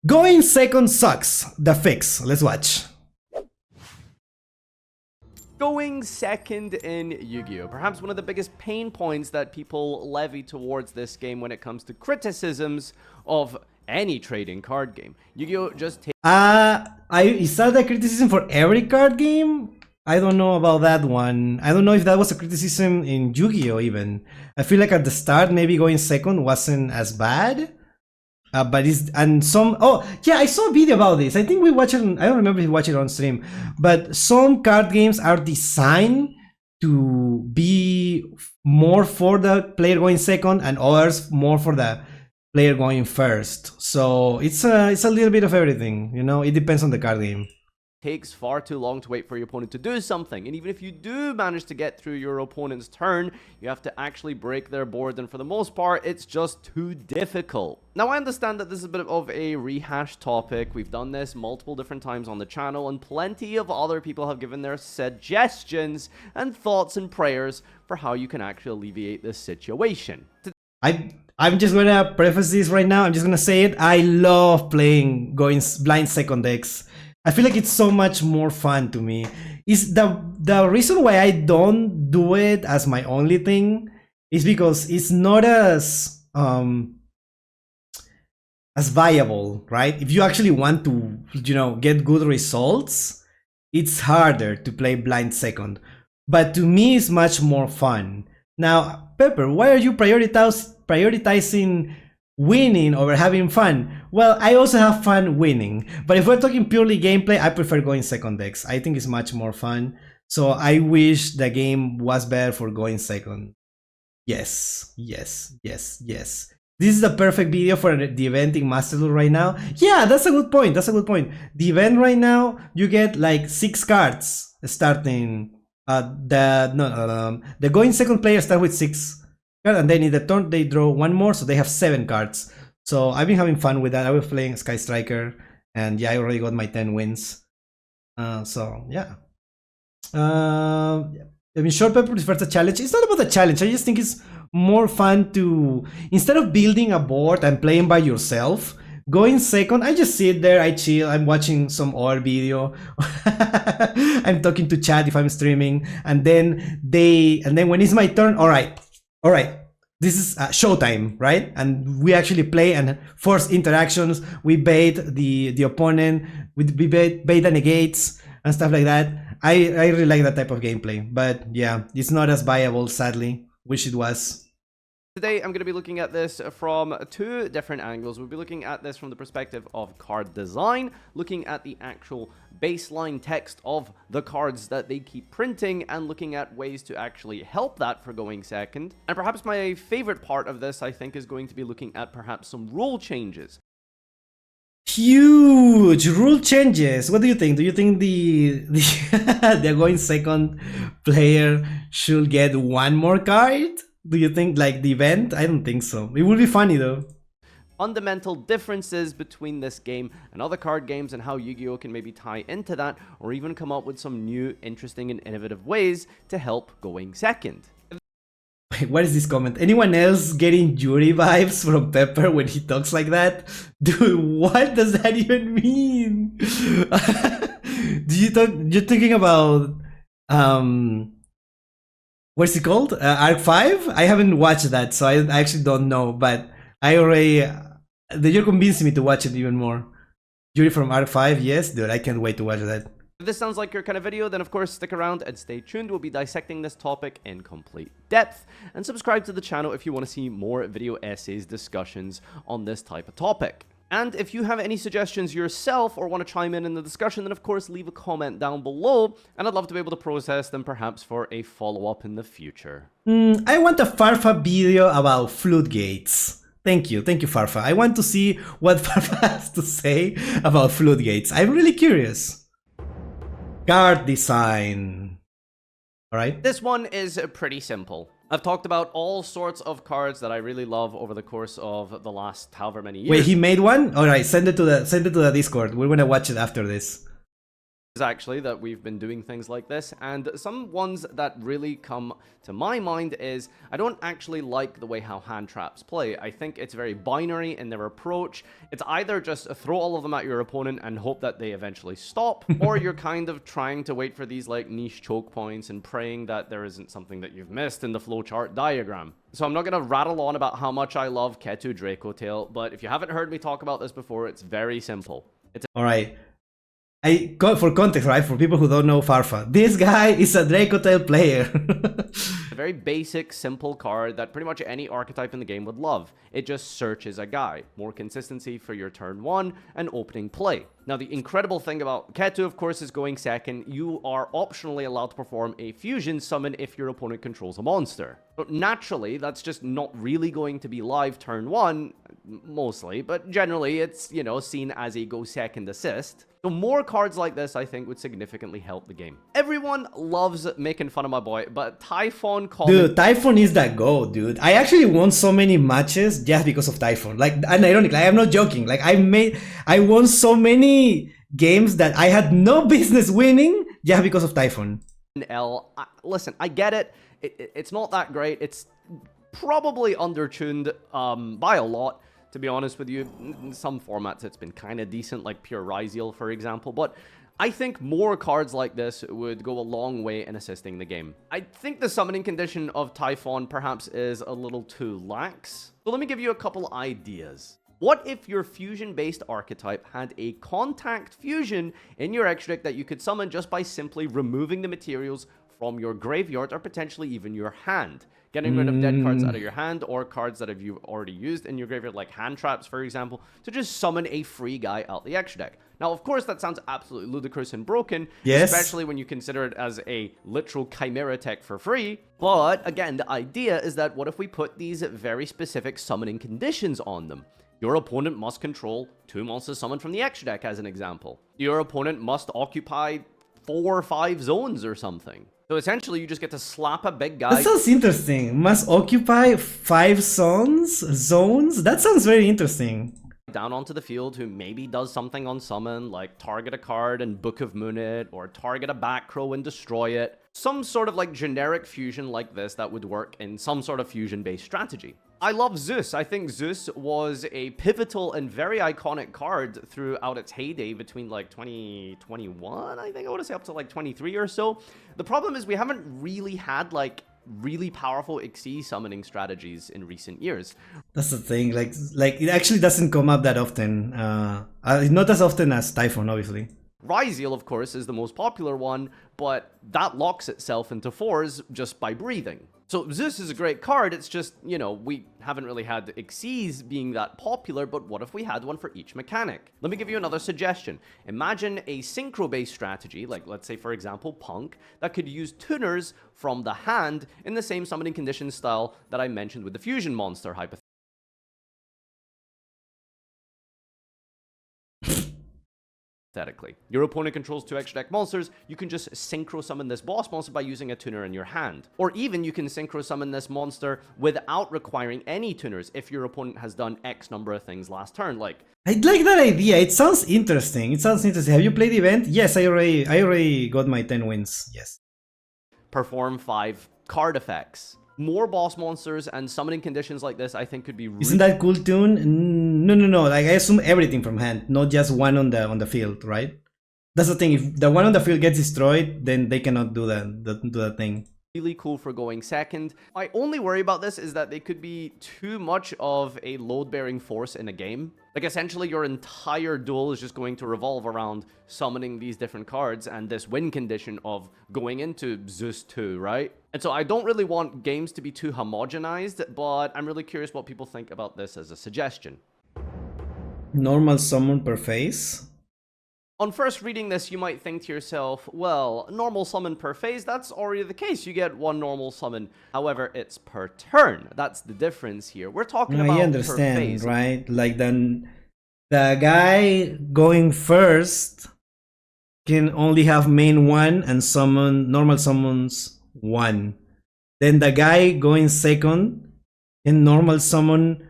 Going second sucks. The fix. Let's watch. Going second in Yu-Gi-Oh! Perhaps one of the biggest pain points that people levy towards this game when it comes to criticisms of any trading card game. Yu-Gi-Oh! Just takes Is that a criticism for every card game? I don't know about that one. I don't know if that was a criticism in Yu-Gi-Oh! Even. I feel like at the start, maybe going second wasn't as bad. But it's, and some, oh yeah, I saw a video about this. I think we watched it, I don't remember if we watched it on stream, but some card games are designed to be more for the player going second and others more for the player going first. So it's a little bit of everything, you know, it depends on the card game. Takes far too long to wait for your opponent to do something, and even if you do manage to get through your opponent's turn, you have to actually break their board, and for the most part it's just too difficult. Now I understand that this is a bit of a rehashed topic. We've done this multiple different times on the channel, and plenty of other people have given their suggestions and thoughts and prayers for how you can actually alleviate this situation. I'm just gonna preface this right now. I'm just gonna say it. I love playing going blind second decks. I feel like it's so much more fun to me. Is the reason why I don't do it as my only thing is because it's not as viable, right? If you actually want to, you know, get good results, it's harder to play blind second. But to me, it's much more fun. Now, Pepper, why are you prioritizing winning over having fun? Well, I also have fun winning, but if we're talking purely gameplay, I prefer going second decks. I think it's much more fun. So I wish the game was better for going second. Yes, yes, yes, yes. This is the perfect video for the event in Masterduel right now. Yeah, that's a good point. That's a good point. The event right now, you get like 6 cards starting. The going second players start with 6. And then in the turn they draw 1 more, so they have 7 cards. So I've been having fun with that. I was playing Sky Striker, and yeah, I already got my 10 wins. So yeah. I mean, Short Pepper prefers a challenge. It's not about the challenge. I just think it's more fun to, instead of building a board and playing by yourself, going second, I just sit there, I chill, I'm watching some other video, I'm talking to chat if I'm streaming, and then when it's my turn, all right, this is showtime, right? And we actually play and force interactions. We bait the opponent, we bait the negates and stuff like that. I really like that type of gameplay, but yeah, it's not as viable, sadly. Wish it was. Today, I'm going to be looking at this from 2 different angles. We'll be looking at this from the perspective of card design, looking at the actual baseline text of the cards that they keep printing, and looking at ways to actually help that for going second. And perhaps my favorite part of this, I think, is going to be looking at perhaps some rule changes. Huge rule changes. What do you think? Do you think the going second player should get 1 more card? Do you think like the event? I don't think so. It would be funny though. Fundamental differences between this game and other card games, and how Yu-Gi-Oh! Can maybe tie into that, or even come up with some new, interesting, and innovative ways to help going second. Wait, what is this comment? Anyone else getting Yuri vibes from Pepper when he talks like that? Dude, what does that even mean? You're thinking about what's it called? Arc 5? I haven't watched that, so I actually don't know, but I already... You're convincing me to watch it even more. Yuri from Arc 5, yes, dude, I can't wait to watch that. If this sounds like your kind of video, then of course stick around and stay tuned. We'll be dissecting this topic in complete depth. And subscribe to the channel if you want to see more video essays, discussions on this type of topic. And if you have any suggestions yourself or want to chime in the discussion, then of course leave a comment down below, and I'd love to be able to process them perhaps for a follow-up in the future. I want a Farfa video about floodgates. Thank you, Farfa. I want to see what Farfa has to say about floodgates. I'm really curious. Card design. Alright. This one is pretty simple. I've talked about all sorts of cards that I really love over the course of the last however many years. Wait, he made one? Alright, send it to the Discord. We're gonna watch it after this. Actually that we've been doing things like this, and some ones that really come to my mind is I don't actually like the way how hand traps play. I think it's very binary in their approach. It's either just throw all of them at your opponent and hope that they eventually stop, or you're kind of trying to wait for these like niche choke points and praying that there isn't something that you've missed in the flowchart diagram. So I'm not going to rattle on about how much I love Ketu Draco Tail, but if you haven't heard me talk about this before, it's very simple. All right. For context, right, for people who don't know Farfa, this guy is a Draco Tail player. A very basic, simple card that pretty much any archetype in the game would love. It just searches a guy. More consistency for your turn 1 and opening play. Now, the incredible thing about Ketu, of course, is going second. You are optionally allowed to perform a fusion summon if your opponent controls a monster. But naturally, that's just not really going to be live turn 1, mostly, but generally it's, you know, seen as a go second assist. So more cards like this, I think, would significantly help the game. Everyone loves making fun of my boy, but Typhon Dude, Typhon is that goat, dude. I actually won so many matches just because of Typhon. Like, unironically, I'm not joking. Like, I won so many games that I had no business winning just because of Typhon. Listen, I get it. It's not that great. It's probably undertuned by a lot. To be honest with you, in some formats it's been kind of decent, like pure Ryziel, for example, but I think more cards like this would go a long way in assisting the game. I think the summoning condition of Typhon perhaps is a little too lax. So let me give you a couple ideas. What if your fusion-based archetype had a contact fusion in your extra deck that you could summon just by simply removing the materials from your graveyard or potentially even your hand? Getting rid of dead cards out of your hand or cards that you've already used in your graveyard, like hand traps, for example, to just summon a free guy out the extra deck. Now, of course, that sounds absolutely ludicrous and broken, especially when you consider it as a literal chimera tech for free. But again, the idea is that what if we put these very specific summoning conditions on them? Your opponent must control 2 monsters summoned from the extra deck, as an example. Your opponent must occupy 4 or 5 zones or something. So essentially, you just get to slap a big guy. That sounds interesting. Must occupy 5 zones? That sounds very interesting. Down onto the field who maybe does something on summon, like target a card and Book of Moon it, or target a back row and destroy it. Some sort of like generic fusion like this that would work in some sort of fusion-based strategy. I love Zeus. I think Zeus was a pivotal and very iconic card throughout its heyday between like 2021, I think I want to say up to like 23 or so. The problem is we haven't really had like really powerful Xyz summoning strategies in recent years. That's the thing, like it actually doesn't come up that often. Not as often as Typhon, obviously. Ryziel, of course, is the most popular one, but that locks itself into 4s just by breathing. So Zeus is a great card, it's just, you know, we haven't really had Xyz being that popular, but what if we had one for each mechanic? Let me give you another suggestion. Imagine a synchro-based strategy, like let's say for example Punk, that could use tuners from the hand in the same summoning condition style that I mentioned with the fusion monster hypothetically. Your opponent controls 2 extra deck monsters, you can just synchro summon this boss monster by using a tuner in your hand. Or even you can synchro summon this monster without requiring any tuners if your opponent has done X number of things last turn, like... I like that idea, it sounds interesting, Have you played the event? Yes, I already got my 10 wins, yes. Perform 5 card effects. More boss monsters and summoning conditions like this, I think, could be. Isn't that cool tune? No. Like I assume everything from hand, not just one on the field, right? That's the thing. If the one on the field gets destroyed, then they cannot do that thing. Really cool for going second. My only worry about this is that they could be too much of a load-bearing force in a game. Like essentially your entire duel is just going to revolve around summoning these different cards and this win condition of going into Zeus 2, right? And so I don't really want games to be too homogenized, but I'm really curious what people think about this as a suggestion. Normal summon per phase? On first reading this, you might think to yourself, well, normal summon per phase, that's already the case. You get 1 normal summon. However, it's per turn. That's the difference here. We're talking about I understand, per phase. Right? Like then the guy going first can only have main 1 and summon normal summons 1. Then the guy going second can normal summon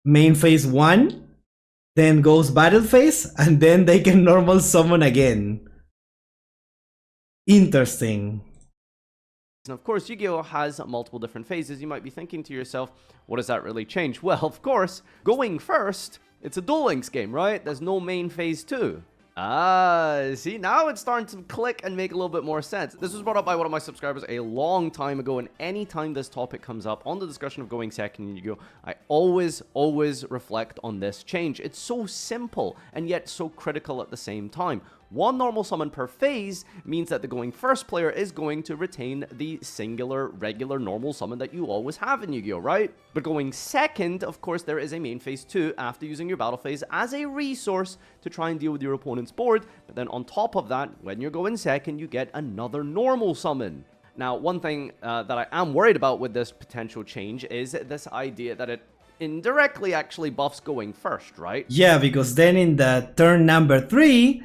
main phase 1 then goes battle phase, and then they can normal summon again. Interesting. And of course, Yu-Gi-Oh! Has multiple different phases. You might be thinking to yourself, what does that really change? Well, of course, going first, it's a Duel Links game, right? There's no main phase 2. See, now it's starting to click and make a little bit more sense. This was brought up by one of my subscribers a long time ago, and anytime this topic comes up on the discussion of going second in Yu-Gi-Oh!, I always reflect on this change. It's so simple, and yet so critical at the same time. One normal summon per phase means that the going first player is going to retain the singular, regular, normal summon that you always have in Yu-Gi-Oh!, right? But going second, of course, there is a main phase 2 after using your battle phase as a resource to try and deal with your opponent's board. But then on top of that, when you're going second, you get another normal summon. Now, one thing that I am worried about with this potential change is this idea that it indirectly actually buffs going first, right? Yeah, because then in the turn number 3,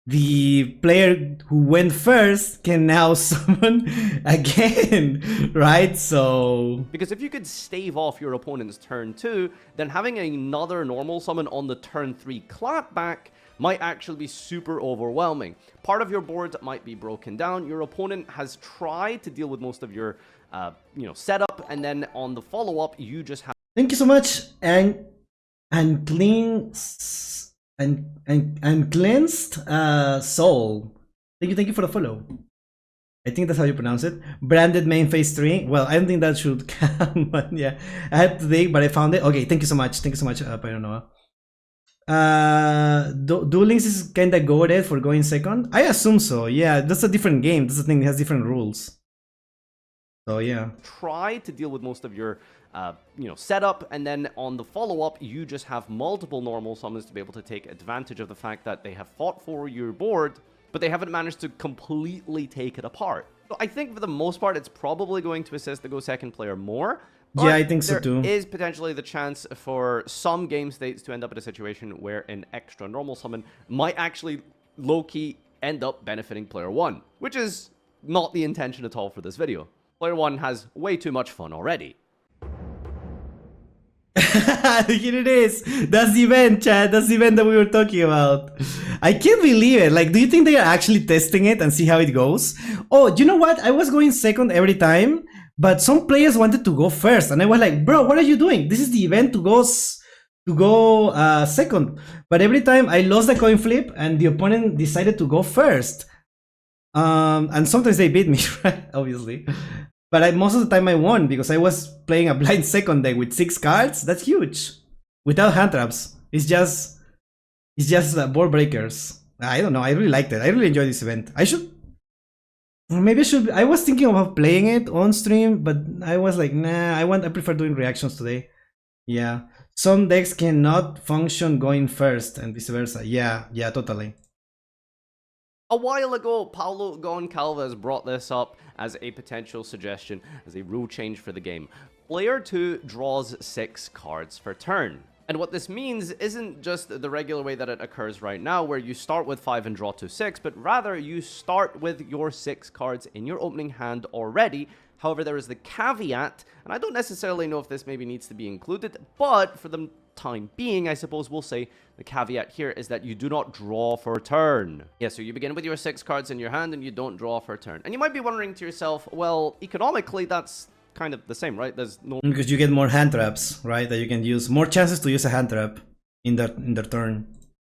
the player who went first can now summon again, right? So... because if you could stave off your opponent's turn 2, then having another normal summon on the turn 3 clapback might actually be super overwhelming. Part of your board might be broken down. Your opponent has tried to deal with most of your, setup, and then on the follow-up, you just have... Thank you so much, and clean... And cleansed soul. Thank you for the follow. I think that's how you pronounce it. Branded main phase 3. Well, I don't think that should count, but yeah. I had to dig, but I found it. Okay, thank you so much. Thank you so much, Pyronoa. Duel Links is kinda goated for going second. I assume so. Yeah, that's a different game. That's the thing, it has different rules. So yeah. Try to deal with most of your setup, and then on the follow-up, you just have multiple normal summons to be able to take advantage of the fact that they have fought for your board, but they haven't managed to completely take it apart. So I think for the most part, it's probably going to assist the go second player more. Yeah, I think so too. There is potentially the chance for some game states to end up in a situation where an extra normal summon might actually low-key end up benefiting player 1, which is not the intention at all for this video. Player 1 has way too much fun already. Here it is. That's the event, Chad. That's the event that we were talking about. I can't believe it. Like, do you think they are actually testing it and see how it goes? Oh, you know what? I was going second every time, but some players wanted to go first, and I was like, bro, what are you doing? This is the event to go second. But every time I lost the coin flip, and the opponent decided to go first. And sometimes they beat me, right? Obviously. But most of the time I won because I was playing a blind second deck with 6 cards. That's huge. Without hand traps. It's just board breakers. I don't know. I really liked it. I really enjoyed this event. Maybe I should. I was thinking about playing it on stream, but I was like, nah. I prefer doing reactions today. Yeah. Some decks cannot function going first and vice versa. Yeah, totally. A while ago, Paulo Goncalves brought this up as a potential suggestion, as a rule change for the game. Player 2 draws 6 cards per turn. And what this means isn't just the regular way that it occurs right now, where you start with 5 and draw to 6, but rather you start with your 6 cards in your opening hand already. However, there is the caveat, and I don't necessarily know if this maybe needs to be included, but for the time being, I suppose we'll say the caveat here is that you do not draw for a turn. Yeah, so you begin with your 6 cards in your hand and you don't draw for a turn. And you might be wondering to yourself, well, economically, that's kind of the same, right? There's no... because you get more hand traps, right? That you can use, more chances to use a hand trap in their turn.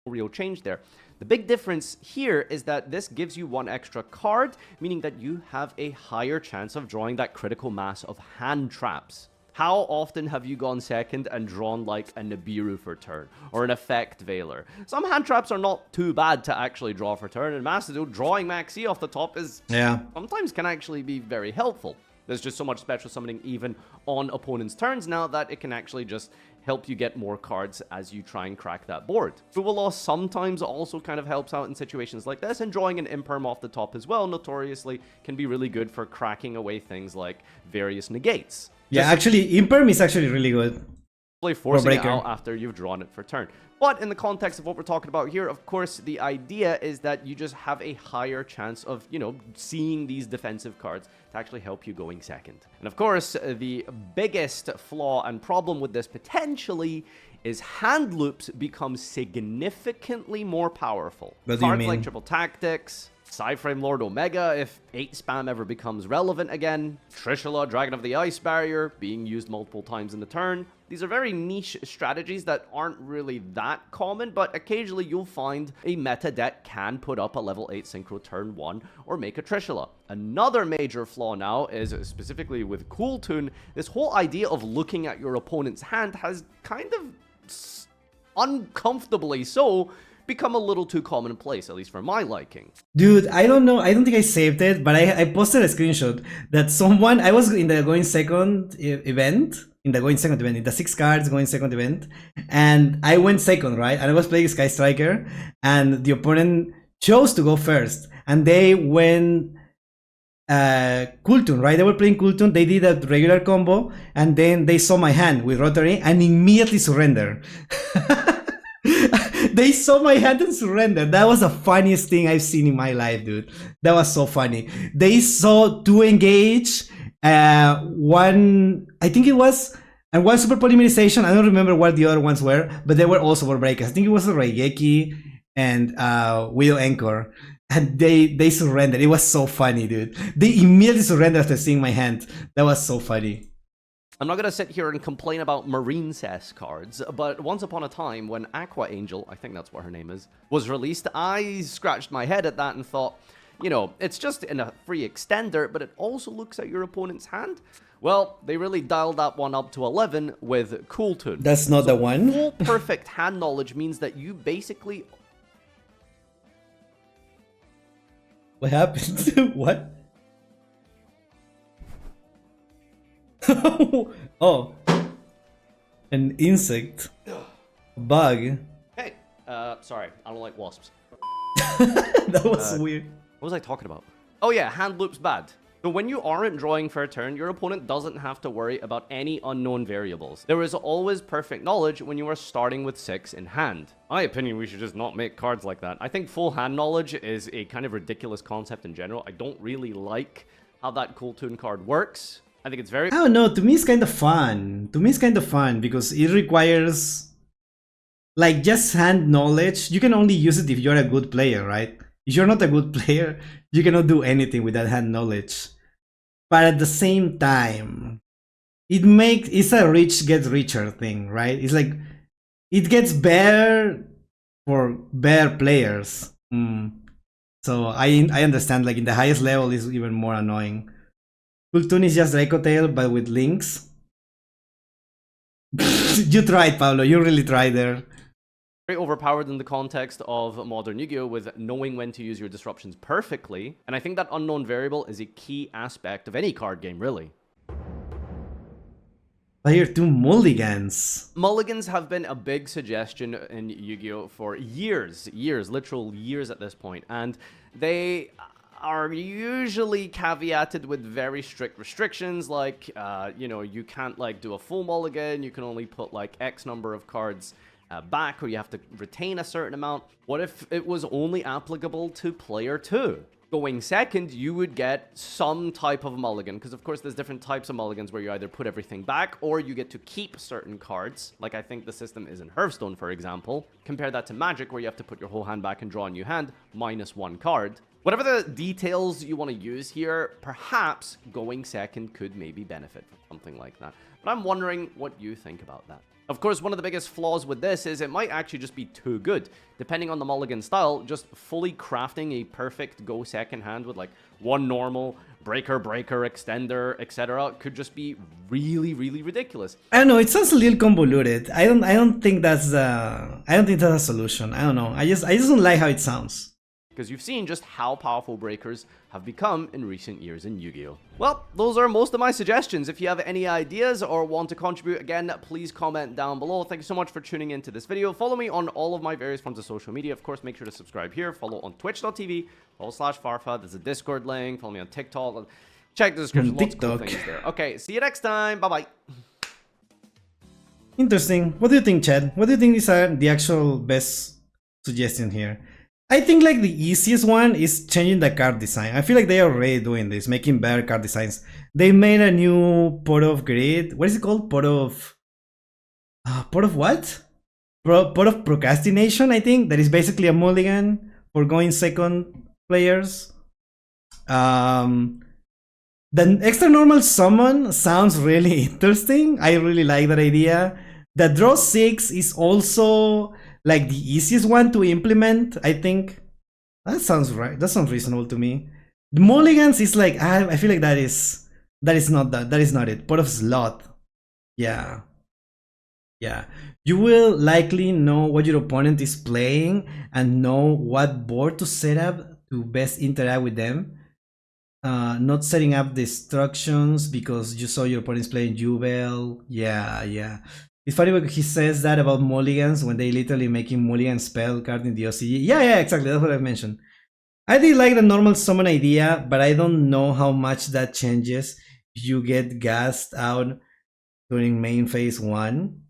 Real change there. The big difference here is that this gives you 1 extra card, meaning that you have a higher chance of drawing that critical mass of hand traps. How often have you gone second and drawn like a Nibiru for turn, or an Effect Veiler? Some hand traps are not too bad to actually draw for turn, and masterduel drawing Maxi off the top is sometimes can actually be very helpful. There's just so much special summoning even on opponent's turns now that it can actually just help you get more cards as you try and crack that board. Full loss sometimes also kind of helps out in situations like this, and drawing an Imperm off the top as well notoriously can be really good for cracking away things like various negates. Yeah, actually, Imperm is actually really good. Play forcing it breaker. out after you've drawn it for turn. But in the context of what we're talking about here, of course, the idea is that you just have a higher chance of, you know, seeing these defensive cards to actually help you going second. And of course, the biggest flaw and problem with this potentially is hand loops become significantly more powerful. What do you Cards mean? like Triple Tactics, Psyframe Lord Omega, if 8 spam ever becomes relevant again, Trishula, Dragon of the Ice Barrier, being used multiple times in the turn. These are very niche strategies that aren't really that common, but occasionally you'll find a meta deck can put up a level 8 Synchro turn 1 or make a Trishula. Another major flaw now is, specifically with Cool Tune, this whole idea of looking at your opponent's hand has kind of uncomfortably so become a little too commonplace, at least for my liking. Dude, I don't know. I don't think I saved it, but I posted a screenshot that someone, I was in the going second event, in the 6 cards going second event, and I went second, right? And I was playing Sky Striker, and the opponent chose to go first, and they went Cool Tune, right? They were playing Cool Tune, they did a regular combo, and then they saw my hand with Rotary and immediately surrendered. They saw my hand and surrendered. That was the funniest thing I've seen in my life, dude. That was so funny. They saw 2 engage, one, I think it was, and 1 super polymerization. I don't remember what the other ones were, but they were also war breakers. I think it was a Raigeki and Widow Anchor. And they surrendered. It was so funny, dude. They immediately surrendered after seeing my hand. That was so funny. I'm not going to sit here and complain about Marine Cess cards, but once upon a time when Aqua Angel, I think that's what her name is, was released, I scratched my head at that and thought, you know, it's just in a free extender, but it also looks at your opponent's hand. Well, they really dialed that one up to 11 with Cool Tune. That's not the one. Full perfect hand knowledge means that you basically... What happened? What? Oh, an insect, bug. Hey, sorry, I don't like wasps. That was weird. What was I talking about? Oh yeah, hand loops bad. So when you aren't drawing for a turn, your opponent doesn't have to worry about any unknown variables. There is always perfect knowledge when you are starting with 6 in hand. In my opinion, we should just not make cards like that. I think full hand knowledge is a kind of ridiculous concept in general. I don't really like how that Cool Tune card works. I think it's very... I don't know, to me it's kind of fun. To me it's kind of fun because it requires, like, just hand knowledge. You can only use it if you're a good player, right? If you're not a good player, you cannot do anything with that hand knowledge. But at the same time, it's a rich gets richer thing, right? It's like, it gets better for better players. So I understand, like, in the highest level is even more annoying. Cool Tune is just Draco Tail, but with links. You tried, Pablo. You really tried there. Very overpowered in the context of modern Yu-Gi-Oh! With knowing when to use your disruptions perfectly. And I think that unknown variable is a key aspect of any card game, really. Player 2 mulligans. Mulligans have been a big suggestion in Yu-Gi-Oh! For years, literal years at this point. And they are usually caveated with very strict restrictions, like, you know, you can't, like, do a full mulligan, you can only put, like, X number of cards back, or you have to retain a certain amount. What if it was only applicable to player 2? Going second, you would get some type of mulligan, because of course there's different types of mulligans where you either put everything back or you get to keep certain cards, like I think the system is in Hearthstone, for example. Compare that to Magic, where you have to put your whole hand back and draw a new hand, minus 1 card. Whatever the details you want to use here, perhaps going second could maybe benefit from something like that. But I'm wondering what you think about that. Of course, one of the biggest flaws with this is it might actually just be too good. Depending on the mulligan style, just fully crafting a perfect go second hand with like 1 normal, breaker, extender, etc. could just be really, really ridiculous. I don't know, it sounds a little convoluted. I don't think that's a solution. I don't know. I just don't like how it sounds. Because you've seen just how powerful breakers have become in recent years in Yu-Gi-Oh! Well, those are most of my suggestions. If you have any ideas or want to contribute, again, please comment down below. Thank you so much for tuning into this video. Follow me on all of my various forms of social media. Of course, make sure to subscribe here. Follow on twitch.tv/Farfa. There's a Discord link. Follow me on TikTok. Check the description. Lots of cool things there. Okay, see you next time. Bye-bye. Interesting. What do you think, Chad? What do you think is the actual best suggestion here? I think like the easiest one is changing the card design. I feel like they are already doing this, making better card designs. They made a new pot of grid. What is it called? Pot of what? Pot of procrastination, I think. That is basically a mulligan for going second players. The extra normal summon sounds really interesting. I really like that idea. The draw 6 is also like the easiest one to implement, I think. That sounds right. That sounds reasonable to me. The mulligans is like, I feel like that is not it. Pot of slot. Yeah. Yeah. You will likely know what your opponent is playing and know what board to set up to best interact with them. Not setting up destructions because you saw your opponent's playing Jubel. Yeah. It's funny when he says that about mulligans when they literally making mulligan spell card in the OCG. Yeah, exactly. That's what I mentioned. I did like the normal summon idea, but I don't know how much that changes if you get gassed out during main phase 1.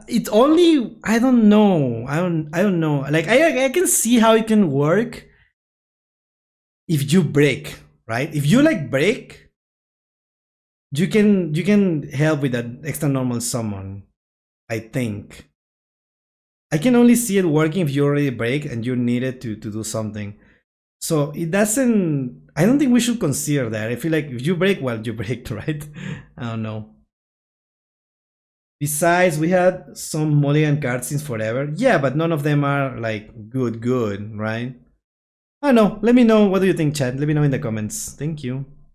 It's only, I don't know. I don't know. Like I can see how it can work if you break, right? If you like break, you can help with that extra normal summon, I think. I can only see it working if you already break and you needed to do something. So it doesn't, I don't think we should consider that. I feel like if you break, well, you break, right? I don't know. Besides, we had some mulligan cards since forever. Yeah, but none of them are like good, right? I don't know. Let me know. What do you think, chat? Let me know in the comments. Thank you.